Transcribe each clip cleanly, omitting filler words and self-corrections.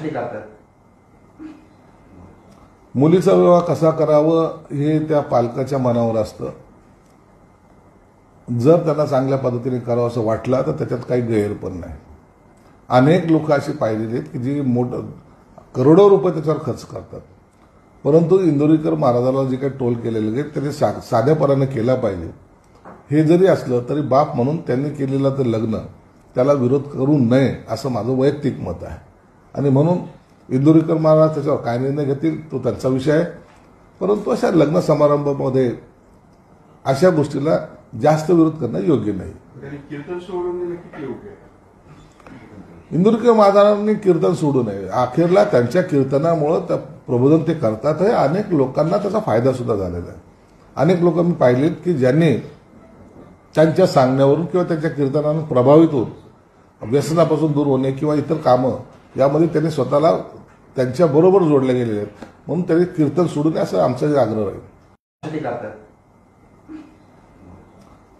कशासाठी करतात? मुलीचा विवाह कसा करावं हे त्या पालकाच्या मनावर असतं. जर त्यांना चांगल्या पद्धतीने करावं असं वाटलं तर त्याच्यात काही गैर पण नाही. अनेक लोक अशी पाहिलेली आहेत की जी करोडो रुपये त्याच्यावर खर्च करतात, परंतु इंदोरीकर महाराजाला जे काही टोल केलेले आहेत त्यांनी साध्यापणाने केला पाहिजे. हे जरी असलं तरी बाप म्हणून त्यांनी केलेलं ते लग्न त्याला विरोध करू नये असं माझं वैयक्तिक मत आहे. आणि म्हणून इंदोरीकर महाराज त्याच्यावर काय निर्णय घेतील तो त्यांचा विषय आहे, परंतु अशा लग्न समारंभामध्ये अशा गोष्टीला जास्त विरोध करणं योग्य नाही. कीर्तन सोडून दिलं किती योग्य आहे? इंदोरीकर महाराजांनी कीर्तन सोडू नये. अखेरला त्यांच्या कीर्तनामुळे प्रबोधन ते करतात हे अनेक लोकांना त्याचा फायदा सुद्धा झालेला आहे. अनेक लोक मी पाहिलेत की ज्यांनी त्यांच्या सांगण्यावरून किंवा त्यांच्या कीर्तनाने प्रभावित होऊन व्यसनापासून दूर होणे किंवा इतर कामं यामध्ये त्यांनी स्वतःला त्यांच्या बरोबर जोडले गेलेले आहेत. म्हणून त्यांनी कीर्तन सोडू नये असं आमचा आग्रह राहील. कशासाठी करतात?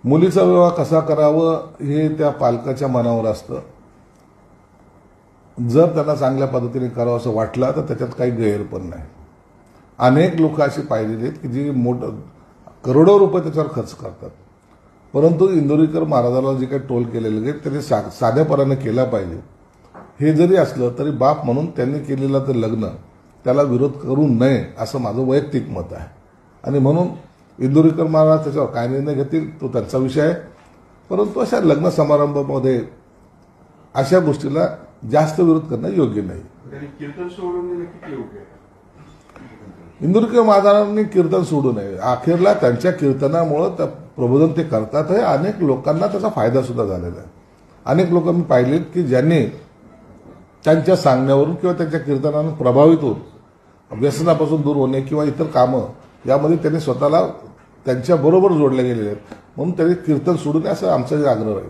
मुलीचा विवाह कसा करावं हे त्या पालकाच्या मनावर असतं. जर त्यांना चांगल्या पद्धतीने करावं असं वाटलं तर त्याच्यात काही गैर पण नाही. अनेक लोक अशी पाहिलेली आहेत की जी करोडो रुपये त्याच्यावर खर्च करतात, परंतु इंदोरीकर महाराजाला जे काही टोल केलेले आहेत त्यांनी साध्यापणाने केला पाहिजे. हे जरी असलं तरी बाप म्हणून त्यांनी केलेलं ते लग्न त्याला विरोध करू नये असं माझं वैयक्तिक मत आहे. आणि म्हणून इंदोरीकर महाराज त्याच्यावर काय निर्णय घेतील तो त्यांचा विषय आहे, परंतु अशा लग्न समारंभामध्ये अशा गोष्टीला जास्त विरोध करणं योग्य नाही. कीर्तन सोडून दिलं किती योग्य आहे? इंदोरीकर महाराजांनी कीर्तन सोडू नये. अखेरला त्यांच्या कीर्तनामुळे प्रबोधन ते करतात हे अनेक लोकांना त्याचा फायदा सुद्धा झालेला आहे. अनेक लोक मी पाहिलेत की ज्यांनी त्यांच्या सांगण्यावरून किंवा त्यांच्या कीर्तनाने प्रभावित होऊन व्यसनापासून दूर होणे किंवा इतर कामं यामध्ये त्यांनी स्वतःला त्यांच्या बरोबर जोडले गेलेले आहेत. म्हणून त्यांनी कीर्तन सोडू नये असं आमचा आग्रह राहील.